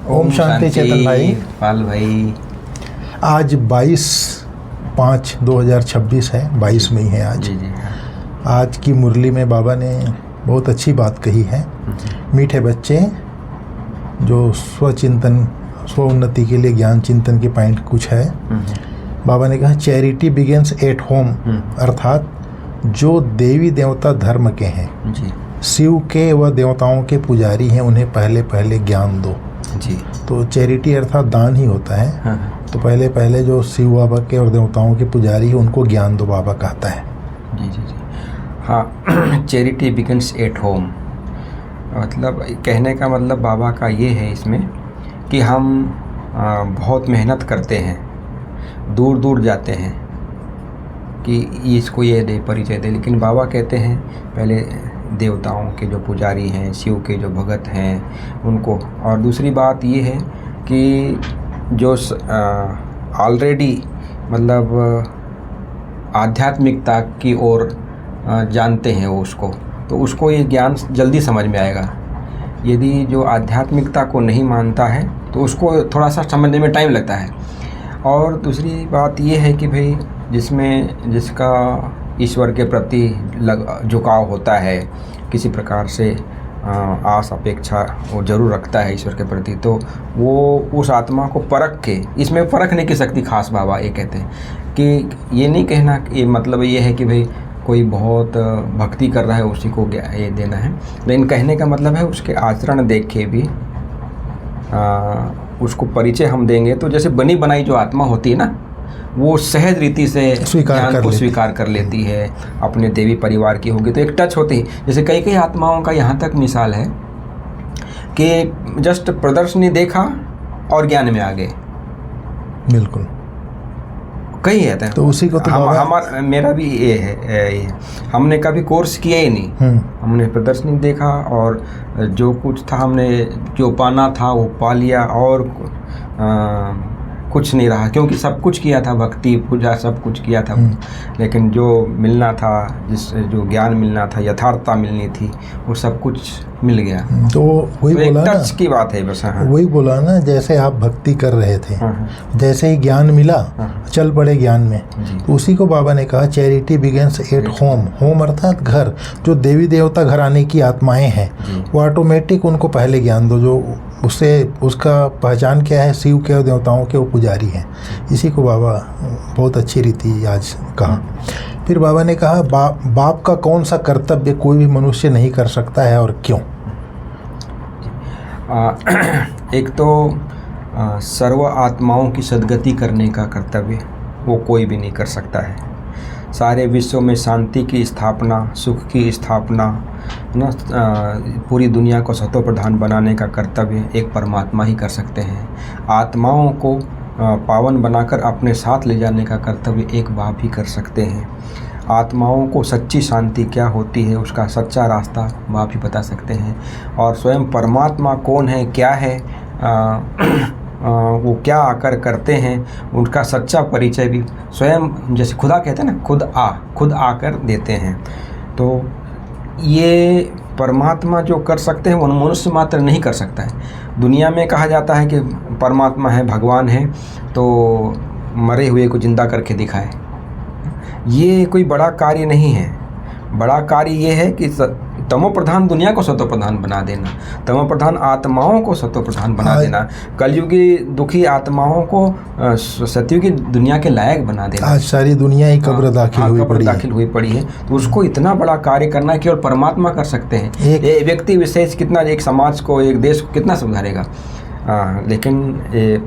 ओम शांति चेतन भाई। पाल भाई, आज 22/5/2026 है, 22 मई है आज। जी जी। आज की मुरली में बाबा ने बहुत अच्छी बात कही है। मीठे बच्चे जो स्वचिंतन, स्व उन्नति के लिए ज्ञान चिंतन के पॉइंट कुछ है। बाबा ने कहा चैरिटी बिगिंस एट होम, अर्थात जो देवी देवता धर्म के हैं, जी शिव के व देवताओं के पुजारी हैं, उन्हें पहले पहले ज्ञान दो। जी। तो चैरिटी अर्थात दान ही होता है। हाँ। तो पहले पहले जो शिव बाबा के और देवताओं के पुजारी हैं उनको ज्ञान दो, बाबा कहता है। जी जी जी। हाँ, चैरिटी बिगिंस एट होम, मतलब कहने का मतलब बाबा का ये है इसमें कि हम बहुत मेहनत करते हैं, दूर दूर जाते हैं कि इसको ये दे, परिचय दे, लेकिन बाबा कहते हैं पहले देवताओं के जो पुजारी हैं, शिव के जो भगत हैं उनको। और दूसरी बात ये है कि जो ऑलरेडी मतलब आध्यात्मिकता की ओर जानते हैं वो उसको, तो उसको ये ज्ञान जल्दी समझ में आएगा। यदि जो आध्यात्मिकता को नहीं मानता है तो उसको थोड़ा सा समझने में टाइम लगता है। और दूसरी बात ये है कि भाई जिसका ईश्वर के प्रति झुकाव होता है, किसी प्रकार से आस अपेक्षा वो ज़रूर रखता है ईश्वर के प्रति, तो वो उस आत्मा को परख के, इसमें परखने की शक्ति खास बाबा ये कहते हैं कि ये नहीं कहना कि मतलब ये है कि भाई कोई बहुत भक्ति कर रहा है उसी को ये देना है, लेकिन कहने का मतलब है उसके आचरण देख के भी उसको परिचय हम देंगे तो जैसे बनी बनाई जो आत्मा होती है ना, वो सहज रीति से ज्ञान को स्वीकार कर लेती है। अपने देवी परिवार की होगी तो एक टच होती है। जैसे कई कई आत्माओं का यहाँ तक मिसाल है कि जस्ट प्रदर्शनी देखा और ज्ञान में आ गए। बिल्कुल, कई है तो उसी को तो हमारा मेरा भी ये है, हमने कभी कोर्स किया ही नहीं। हमने प्रदर्शनी देखा और जो कुछ था, हमने जो पाना था वो पा लिया और कुछ नहीं रहा, क्योंकि सब कुछ किया था, भक्ति पूजा सब कुछ किया था, लेकिन जो मिलना था, जो ज्ञान मिलना था, यथार्थता मिलनी थी, वो सब कुछ मिल गया। तो वही तो बोला टच की बात है बस। हाँ, वही बोला ना, जैसे आप भक्ति कर रहे थे, जैसे ही ज्ञान मिला चल पड़े ज्ञान में। तो उसी को बाबा ने कहा charity begins at home. Home अर्थात घर। जो देवी देवता घराने की आत्माएं हैं वो ऑटोमेटिक उनको पहले ज्ञान दो। जो उसका पहचान क्या है, शिव के और देवताओं के वो पुजारी हैं। इसी को बाबा बहुत अच्छी रीति आज कहा। फिर बाबा ने कहा बाप का कौन सा कर्तव्य कोई भी मनुष्य नहीं कर सकता है और क्यों? एक तो सर्व आत्माओं की सद्गति करने का कर्तव्य वो कोई भी नहीं कर सकता है। सारे विश्व में शांति की स्थापना, सुख की स्थापना ना, पूरी दुनिया को सतो प्रधान बनाने का कर्तव्य एक परमात्मा ही कर सकते हैं। आत्माओं को पावन बनाकर अपने साथ ले जाने का कर्तव्य एक बाप ही कर सकते हैं। आत्माओं को सच्ची शांति क्या होती है उसका सच्चा रास्ता बाप ही बता सकते हैं। और स्वयं परमात्मा कौन है, क्या है, वो क्या आकर करते हैं, उनका सच्चा परिचय भी स्वयं, जैसे खुदा कहते हैं ना, खुद आकर देते हैं। तो ये परमात्मा जो कर सकते हैं वो मनुष्य मात्र नहीं कर सकता है। दुनिया में कहा जाता है कि परमात्मा है, भगवान है, तो मरे हुए को जिंदा करके दिखाए। ये कोई बड़ा कार्य नहीं है। बड़ा कार्य ये है कि तमो प्रधान दुनिया को सतो प्रधान बना देना, तमो प्रधान आत्माओं को सतो प्रधान बना देना, कलयुगी दुखी आत्माओं को सतयुगी दुनिया के लायक बना देना। आज सारी दुनिया ही कब्र दाखिल हुई पड़ी है। तो उसको इतना बड़ा कार्य करना है केवल परमात्मा कर सकते हैं। एक व्यक्ति विशेष कितना, एक समाज को, एक देश को कितना सुधारेगा, लेकिन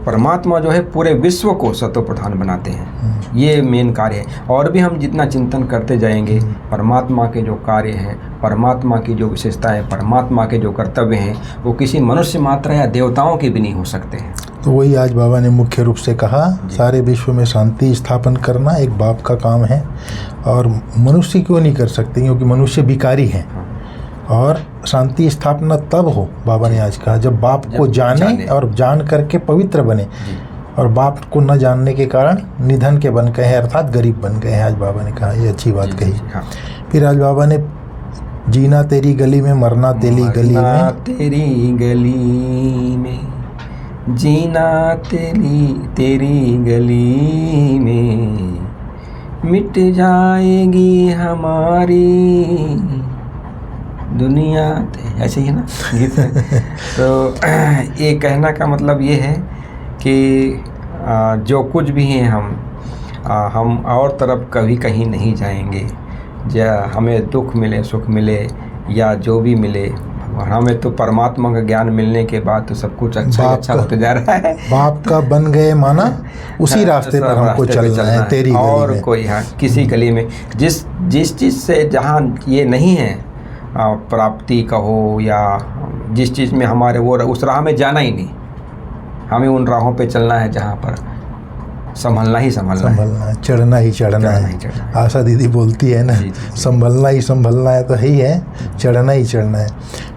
परमात्मा जो है पूरे विश्व को सतो प्रधान बनाते हैं। ये मेन कार्य है। और भी हम जितना चिंतन करते जाएंगे, परमात्मा के जो कार्य हैं, परमात्मा की जो विशेषताएं, परमात्मा के जो कर्तव्य हैं, वो किसी मनुष्य मात्र या देवताओं के भी नहीं हो सकते हैं। तो वही आज बाबा ने मुख्य रूप से कहा, सारे विश्व में शांति स्थापन करना एक बाप का काम है। और मनुष्य क्यों नहीं कर सकते, क्योंकि मनुष्य भिखारी हैं। और शांति स्थापना तब हो, बाबा ने आज कहा, जब बाप को जाने और जान करके पवित्र बने। और बाप को न जानने के कारण निधन के बन गए हैं, अर्थात गरीब बन गए हैं। आज बाबा ने कहा, ये अच्छी बात कही। फिर आज बाबा ने जीना तेरी गली में, मरना तेरी गली में, तेरी गली में, जीना तेरी गली में, मिट जाएगी हमारी दुनिया। ऐसे ही है ना गीत है। तो ये कहना का मतलब ये है कि जो कुछ भी हैं हम और तरफ कभी कहीं नहीं जाएंगे। हमें दुख मिले सुख मिले या जो भी मिले, हमें तो परमात्मा का ज्ञान मिलने के बाद तो सब कुछ अच्छा होते जा रहा है। बाप का बन गए माना उसी रास्ते पर हमको चलना है, तेरी गली और में। कोई किसी गली में जिस चीज़ से जहाँ ये नहीं है प्राप्ति का हो या जिस चीज़ में हमारे वो उस राह में जाना ही नहीं, हमें उन राहों पे चलना है जहाँ पर संभलना है, चढ़ना ही चढ़ना है। आशा दीदी बोलती है ना, संभलना ही संभलना है, तो ही है, चढ़ना ही चढ़ना है।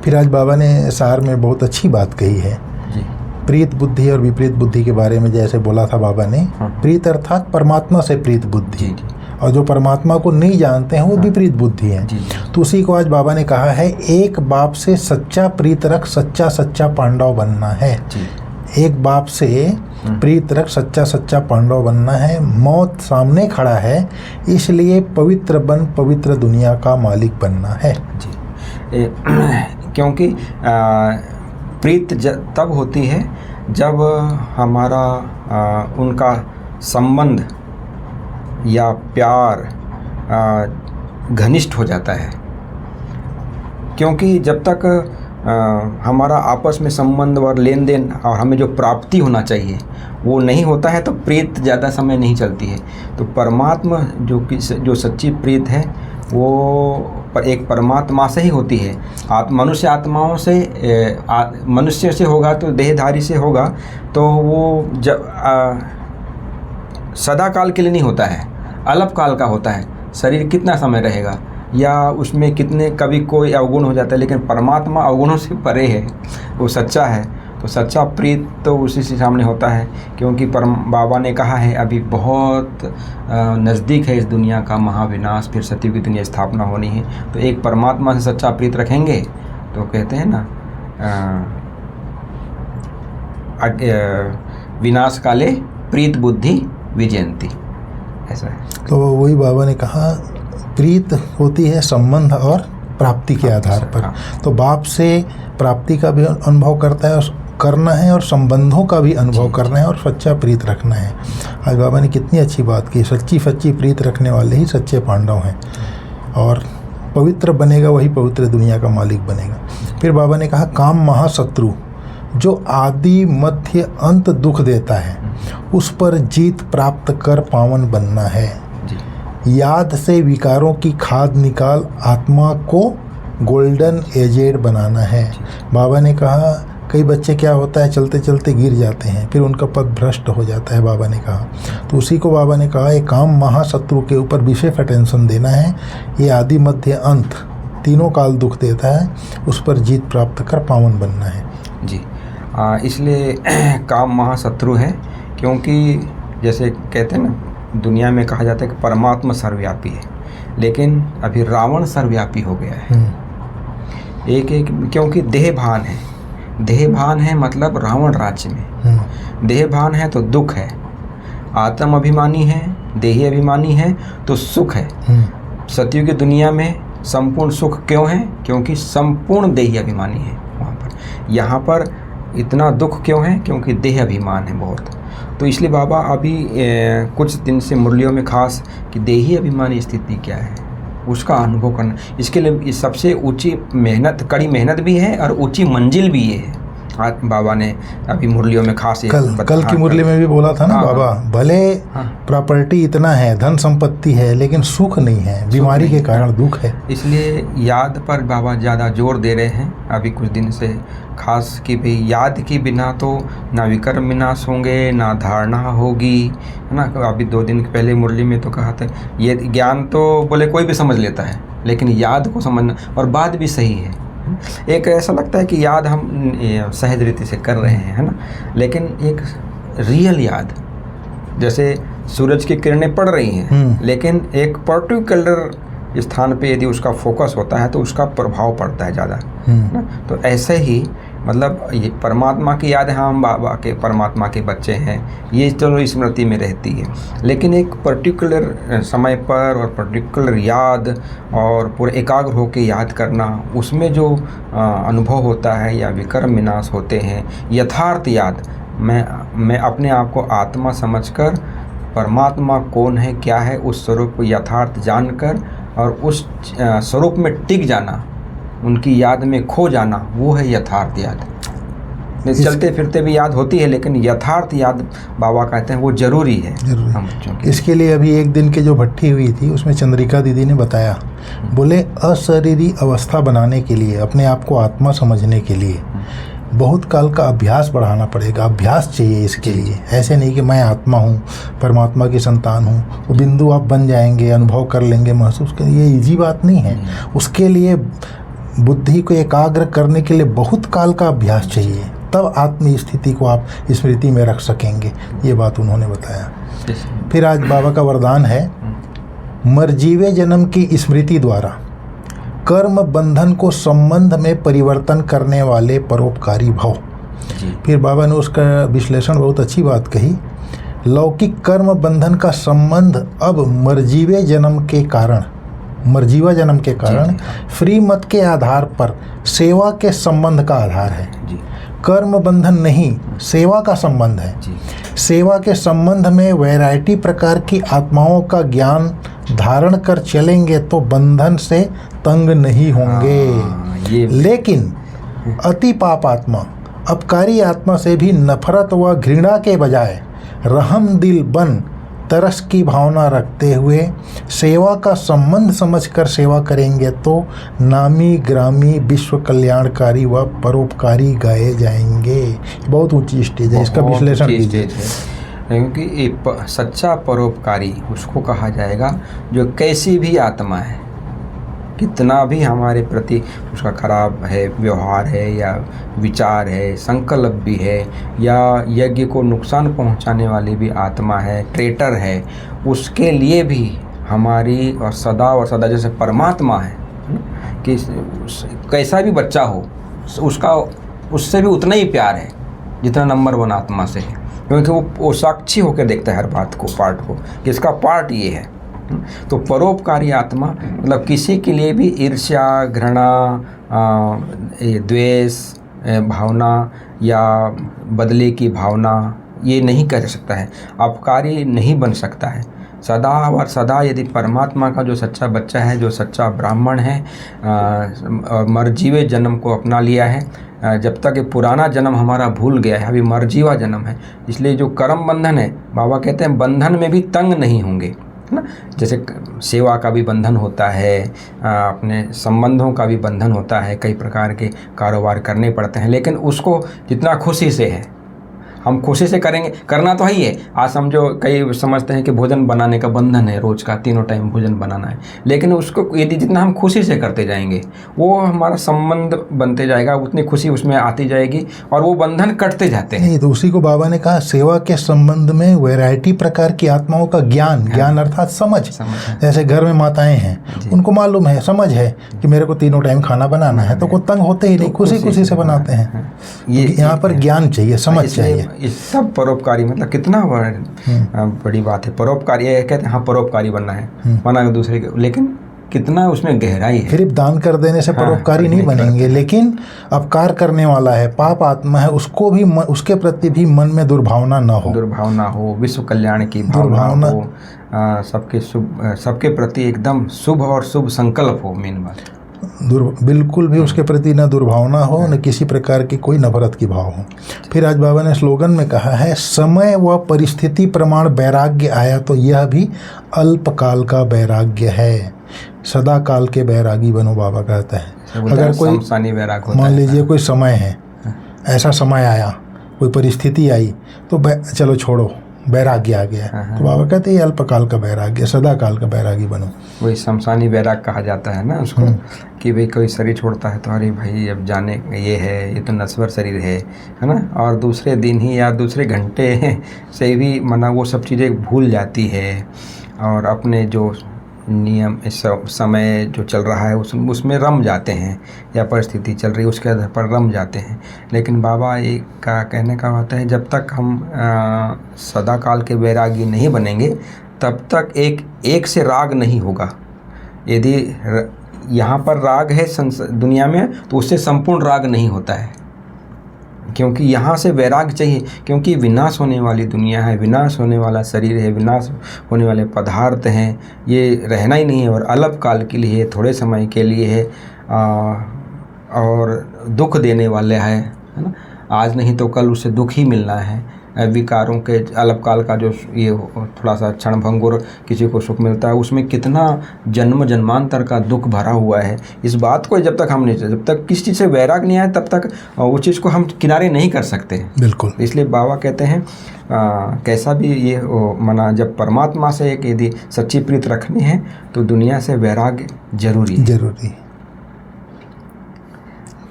फिर आज बाबा ने सार में बहुत अच्छी बात कही है जी। प्रीत बुद्धि और विपरीत बुद्धि के बारे में जैसे बोला था बाबा ने। प्रीत अर्थात परमात्मा से प्रीत बुद्धि, और जो परमात्मा को नहीं जानते हैं वो विपरीत बुद्धि है। तो उसी को आज बाबा ने कहा है, एक बाप से सच्चा प्रीत रख, सच्चा पांडव बनना है। एक बाप से प्रीत रख, सच्चा पांडव बनना है। मौत सामने खड़ा है, इसलिए पवित्र बन, पवित्र दुनिया का मालिक बनना है जी। क्योंकि प्रीत तब होती है जब हमारा उनका संबंध या प्यार घनिष्ठ हो जाता है। क्योंकि जब तक हमारा आपस में संबंध और लेन देन और हमें जो प्राप्ति होना चाहिए वो नहीं होता है तो प्रीत ज़्यादा समय नहीं चलती है। तो परमात्मा जो सच्ची प्रीत है वो एक परमात्मा से ही होती है। मनुष्य आत्माओं से मनुष्य से होगा तो देहधारी से होगा तो वो सदा काल के लिए नहीं होता है, अल्प काल का होता है। शरीर कितना समय रहेगा या उसमें कितने कभी कोई अवगुण हो जाता है, लेकिन परमात्मा अवगुणों से परे है, वो सच्चा है। तो सच्चा प्रीत तो उसी से सामने होता है। क्योंकि बाबा ने कहा है अभी बहुत नज़दीक है इस दुनिया का महाविनाश, फिर सत्य की दुनिया स्थापना होनी है। तो एक परमात्मा से सच्चा प्रीत रखेंगे तो कहते हैं ना विनाश काले प्रीत बुद्धि विजयंती, ऐसा है। तो वही बाबा ने कहा प्रीत होती है संबंध और प्राप्ति के आधार पर। तो बाप से प्राप्ति का भी अनुभव करना है और संबंधों का भी अनुभव करना है और सच्चा प्रीत रखना है। आज बाबा ने कितनी अच्छी बात की, सच्ची प्रीत रखने वाले ही सच्चे पांडव हैं, और पवित्र बनेगा वही पवित्र दुनिया का मालिक बनेगा। फिर बाबा ने कहा काम महाशत्रु जो आदि मध्य अंत दुख देता है, उस पर जीत प्राप्त कर पावन बनना है। याद से विकारों की खाद निकाल आत्मा को गोल्डन एजेड बनाना है। बाबा ने कहा कई बच्चे क्या होता है चलते चलते गिर जाते हैं, फिर उनका पद भ्रष्ट हो जाता है। बाबा ने कहा तो उसी को बाबा ने कहा एक काम महाशत्रु के ऊपर विशेष अटेंशन देना है। ये आदि मध्य अंत तीनों काल दुख देता है, उस पर जीत प्राप्त कर पावन बनना है जी। इसलिए काम महाशत्रु है, क्योंकि जैसे कहते हैं ना दुनिया में कहा जाता है कि परमात्मा सर्वव्यापी है, लेकिन अभी रावण सर्वव्यापी हो गया है। एक क्योंकि देह भान है मतलब रावण राज्य में देह भान है तो दुख है, आत्म अभिमानी है, देही अभिमानी है तो सुख है। सतयुग की दुनिया में संपूर्ण सुख क्यों है? क्योंकि संपूर्ण देही अभिमानी है वहाँ पर। यहाँ पर इतना दुख क्यों है? क्योंकि देह अभिमान है बहुत। तो इसलिए बाबा अभी कुछ दिन से मुरलियों में खास कि देही अभिमानी स्थिति क्या है उसका अनुभव करना, इसके लिए सबसे ऊंची मेहनत, कड़ी मेहनत भी है और ऊंची मंजिल भी ये है। आज बाबा ने अभी मुरलियों में खास कल की मुरली में भी बोला था ना बाबा, भले प्रॉपर्टी इतना है, धन संपत्ति है, लेकिन सुख नहीं है, बीमारी के कारण दुख है। इसलिए याद पर बाबा ज़्यादा जोर दे रहे हैं अभी कुछ दिन से, खास कि भाई याद के बिना तो ना विकर्म विनाश होंगे ना धारणा होगी, है ना। अभी 2 दिन पहले मुरली में तो कहा था ये ज्ञान तो बोले कोई भी समझ लेता है, लेकिन याद को समझना, और बात भी सही है। एक ऐसा लगता है कि याद हम सहज रीति से कर रहे हैं, है ना, लेकिन एक रियल याद, जैसे सूरज की किरणें पड़ रही हैं, लेकिन एक पर्टिकुलर स्थान पे यदि उसका फोकस होता है तो उसका प्रभाव पड़ता है ज़्यादा, ना। तो ऐसे ही मतलब ये परमात्मा की याद है, हम बाबा के परमात्मा के बच्चे हैं, ये चलो स्मृति में रहती है। लेकिन एक पर्टिकुलर समय पर और पर्टिकुलर याद और पूरे एकाग्र होकर याद करना, उसमें जो अनुभव होता है या विकर्म विनाश होते हैं, यथार्थ याद, मैं अपने आप को आत्मा समझकर परमात्मा कौन है, क्या है, उस स्वरूप को यथार्थ जानकर और उस स्वरूप में टिक जाना, उनकी याद में खो जाना, वो है यथार्थ याद। चलते फिरते भी याद होती है, लेकिन यथार्थ याद बाबा कहते हैं वो जरूरी है हम बच्चों के। इसके लिए अभी एक दिन के जो भट्टी हुई थी उसमें चंद्रिका दीदी ने बताया, बोले अशरीरी अवस्था बनाने के लिए, अपने आप को आत्मा समझने के लिए बहुत काल का अभ्यास बढ़ाना पड़ेगा, अभ्यास चाहिए इसके लिए। ऐसे नहीं कि मैं आत्मा हूँ, परमात्मा की संतान हूँ, वो बिंदु आप बन जाएंगे, अनुभव कर लेंगे, महसूस करेंगे, ये इजी बात नहीं है। उसके लिए बुद्धि को एकाग्र करने के लिए बहुत काल का अभ्यास चाहिए, तब आत्म स्थिति को आप स्मृति में रख सकेंगे। ये बात उन्होंने बताया। फिर आज बाबा का वरदान है, मरजीवे जन्म की स्मृति द्वारा कर्म बंधन को संबंध में परिवर्तन करने वाले परोपकारी भव। फिर बाबा ने उसका विश्लेषण बहुत अच्छी बात कही, लौकिक कर्म बंधन का संबंध अब मरजीवा जन्म के कारण फ्री मत के आधार पर सेवा के संबंध का आधार है। कर्म बंधन नहीं, सेवा का संबंध है। सेवा के संबंध में वैरायटी प्रकार की आत्माओं का ज्ञान धारण कर चलेंगे तो बंधन से तंग नहीं होंगे। लेकिन अति पाप आत्मा, अपकारी आत्मा से भी नफरत व घृणा के बजाय रहम दिल बन तरस की भावना रखते हुए सेवा का संबंध समझकर सेवा करेंगे तो नामी ग्रामी विश्व कल्याणकारी व परोपकारी गाए जाएंगे। बहुत ऊंची स्टेज है, इसका विश्लेषण कीजिए। क्योंकि सच्चा परोपकारी उसको कहा जाएगा जो कैसी भी आत्मा है, कितना भी हमारे प्रति उसका खराब है, व्यवहार है या विचार है, संकल्प भी है, या यज्ञ को नुकसान पहुंचाने वाली भी आत्मा है, ट्रेटर है, उसके लिए भी हमारी और सदा जैसे परमात्मा है कि कैसा भी बच्चा हो उसका उससे भी उतना ही प्यार है जितना नंबर 1 आत्मा से है। क्योंकि वो साक्षी होकर देखता है हर बात को, पार्ट को, कि इसका पार्ट ये है। तो परोपकारी आत्मा मतलब किसी के लिए भी ईर्ष्या, घृणा, द्वेष भावना या बदले की भावना ये नहीं कर सकता है, अपकारी नहीं बन सकता है। सदा और सदा यदि परमात्मा का जो सच्चा बच्चा है, जो सच्चा ब्राह्मण है, मरजीवे जन्म को अपना लिया है, जब तक ये पुराना जन्म हमारा भूल गया है, अभी मरजीवा जन्म है, इसलिए जो कर्म बंधन है, बाबा कहते हैं बंधन में भी तंग नहीं होंगे, है ना। जैसे सेवा का भी बंधन होता है, अपने संबंधों का भी बंधन होता है, कई प्रकार के कारोबार करने पड़ते हैं, लेकिन उसको जितना खुशी से है हम खुशी से करेंगे, करना तो है ही है। आज समझो कई समझते हैं कि भोजन बनाने का बंधन है, रोज़ का 3 टाइम भोजन बनाना है, लेकिन उसको यदि जितना हम खुशी से करते जाएंगे वो हमारा संबंध बनते जाएगा, उतनी खुशी उसमें आती जाएगी और वो बंधन कटते जाते हैं। तो उसी को बाबा ने कहा, सेवा के संबंध में वैरायटी प्रकार की आत्माओं का ज्ञान अर्थात समझ। जैसे घर में माताएं हैं, उनको मालूम है, समझ है कि मेरे को 3 टाइम खाना बनाना है, तो कोई तंग होते ही नहीं, खुशी से बनाते हैं। ये यहाँ पर ज्ञान चाहिए, समझ चाहिए। इस सब परोपकारी मतलब कितना बड़ी बात है। परोपकारी कहते हैं हाँ परोपकारी बनना है, बना दूसरे के, लेकिन कितना उसमें गहराई है। सिर्फ दान कर देने से परोपकारी नहीं बनेंगे, लेकिन अपकार करने वाला है, पाप आत्मा है, उसको भी उसके प्रति भी मन में दुर्भावना न हो, विश्व कल्याण की भावना हो, सबके प्रति एकदम शुभ और शुभ संकल्प हो। मेन बात बिल्कुल भी उसके प्रति न दुर्भावना हो, न किसी प्रकार की कोई नफरत की भाव हो। फिर आज बाबा ने स्लोगन में कहा है, समय व परिस्थिति प्रमाण वैराग्य आया तो यह भी अल्पकाल का वैराग्य है, सदा काल के वैरागी बनो, बाबा कहते हैं। अगर कोई मान लीजिए कोई समय है, ऐसा समय आया, कोई परिस्थिति आई, तो चलो छोड़ो, वैराग्य आ गया, तो बाबा कहते हैं अल्पकाल का वैराग्य, सदा काल का वैरागी बनो। वही शमशानी वैराग कहा जाता है ना उसको, कि भाई कोई शरीर छोड़ता है तो अरे भाई अब जाने ये तो नश्वर शरीर है ना, और दूसरे दिन ही या दूसरे घंटे से भी मना वो सब चीज़ें भूल जाती है और अपने जो नियम इस समय जो चल रहा है उसमें रम जाते हैं, या परिस्थिति चल रही है उसके आधार पर रम जाते हैं। लेकिन बाबा एक का कहने का होता है, जब तक हम सदा काल के वैरागी नहीं बनेंगे तब तक एक से राग नहीं होगा। यदि यहाँ पर राग है दुनिया में तो उससे संपूर्ण राग नहीं होता है, क्योंकि यहाँ से वैराग चाहिए, क्योंकि विनाश होने वाली दुनिया है, विनाश होने वाला शरीर है, विनाश होने वाले पदार्थ हैं, ये रहना ही नहीं है और अल्प काल के लिए है, थोड़े समय के लिए है और दुख देने वाले है ना। आज नहीं तो कल उसे दुख ही मिलना है। विकारों के अल्पकाल का जो ये थोड़ा सा क्षण भंगुर किसी को सुख मिलता है, उसमें कितना जन्म जन्मांतर का दुख भरा हुआ है। इस बात को जब तक किसी चीज़ से वैराग नहीं आए तब तक उस चीज़ को हम किनारे नहीं कर सकते। बिल्कुल। इसलिए बाबा कहते हैं कैसा भी ये मना, जब परमात्मा से एक यदि सच्ची प्रीत रखनी है तो दुनिया से वैराग्य जरूरी है।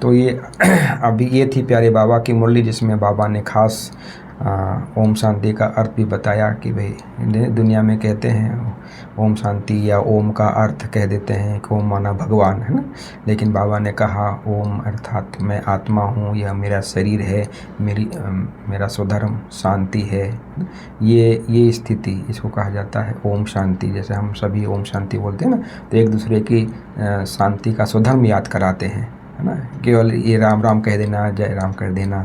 तो ये अभी ये थी प्यारे बाबा की मुरली, जिसमें बाबा ने खास ओम शांति का अर्थ भी बताया कि भाई दुनिया में कहते हैं ओम शांति या ओम का अर्थ कह देते हैं कि ओम माना भगवान है ना, लेकिन बाबा ने कहा ओम अर्थात मैं आत्मा हूँ, यह मेरा शरीर है, मेरा स्वधर्म शांति है। ये स्थिति इसको कहा जाता है ओम शांति। जैसे हम सभी ओम शांति बोलते हैं ना, तो एक दूसरे की शांति का स्वधर्म याद कराते हैं, है ना। केवल ये राम राम कह देना, जय राम कर देना,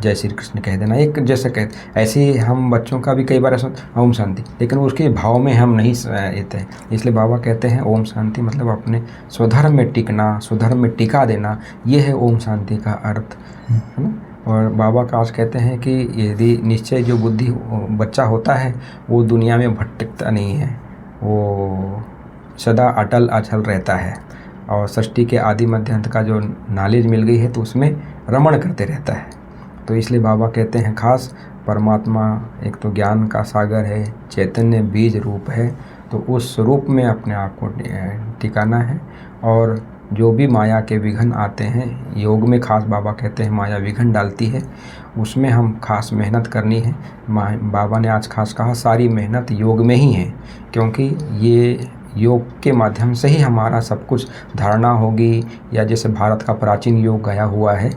जय श्री कृष्ण कह देना, एक जैसे ऐसे ही हम बच्चों का भी कई बार ऐसा ओम शांति, लेकिन उसके भाव में हम नहीं लेते हैं। इसलिए बाबा कहते हैं ओम शांति मतलब अपने स्वधर्म में टिकना, स्वधर्म में टिका देना, ये है ओम शांति का अर्थ, है ना। और बाबा का आज कहते हैं कि यदि निश्चय जो बुद्धि बच्चा होता है वो दुनिया में भटकता नहीं है, वो सदा अटल अचल रहता है और सृष्टि के आदि मध्य अंत का जो नॉलेज मिल गई है तो उसमें रमण करते रहता है। तो इसलिए बाबा कहते हैं खास परमात्मा एक तो ज्ञान का सागर है, चैतन्य बीज रूप है, तो उस रूप में अपने आप को टिकाना है। और जो भी माया के विघ्न आते हैं, योग में खास बाबा कहते हैं माया विघ्न डालती है, उसमें हम खास मेहनत करनी है। बाबा ने आज खास कहा सारी मेहनत योग में ही है, क्योंकि ये योग के माध्यम से ही हमारा सब कुछ धारणा होगी। या जैसे भारत का प्राचीन योग गया हुआ है,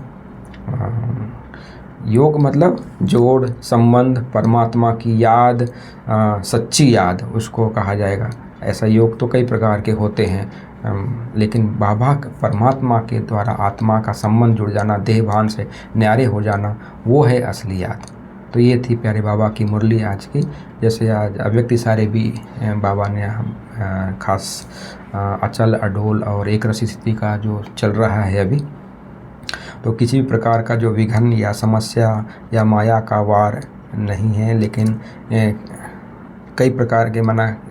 योग मतलब जोड़, संबंध, परमात्मा की याद, सच्ची याद उसको कहा जाएगा। ऐसा योग तो कई प्रकार के होते हैं, लेकिन बाबा परमात्मा के द्वारा आत्मा का संबंध जुड़ जाना, देह भान से न्यारे हो जाना, वो है असली याद। तो ये थी प्यारे बाबा की मुरली आज की। जैसे आज अव्यक्ति सारे भी बाबा ने हम खास अचल अडोल और एक रसी स्थिति का जो चल रहा है अभी, तो किसी भी प्रकार का जो विघ्न या समस्या या माया का वार नहीं है, लेकिन कई प्रकार के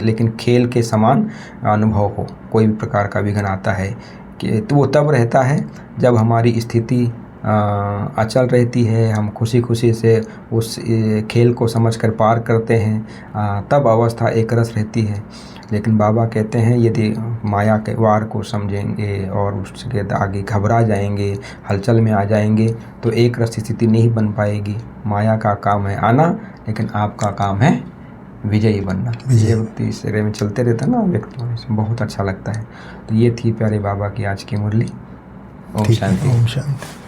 लेकिन खेल के समान अनुभव हो। कोई भी प्रकार का विघ्न आता है कि तो वो तब रहता है जब हमारी स्थिति अचल रहती है, हम खुशी खुशी से उस खेल को समझकर पार करते हैं, तब अवस्था एक रस रहती है। लेकिन बाबा कहते हैं यदि माया के वार को समझेंगे और उसके आगे घबरा जाएंगे, हलचल में आ जाएंगे, तो एक रस स्थिति नहीं बन पाएगी। माया का काम है आना, लेकिन आपका काम है विजयी बनना। विजय भक्ति इस एरिया में चलते रहता है ना व्यक्तियों में, बहुत अच्छा लगता है। तो ये थी प्यारे बाबा की आज की मुरली। ओम शांति। ओम शांति।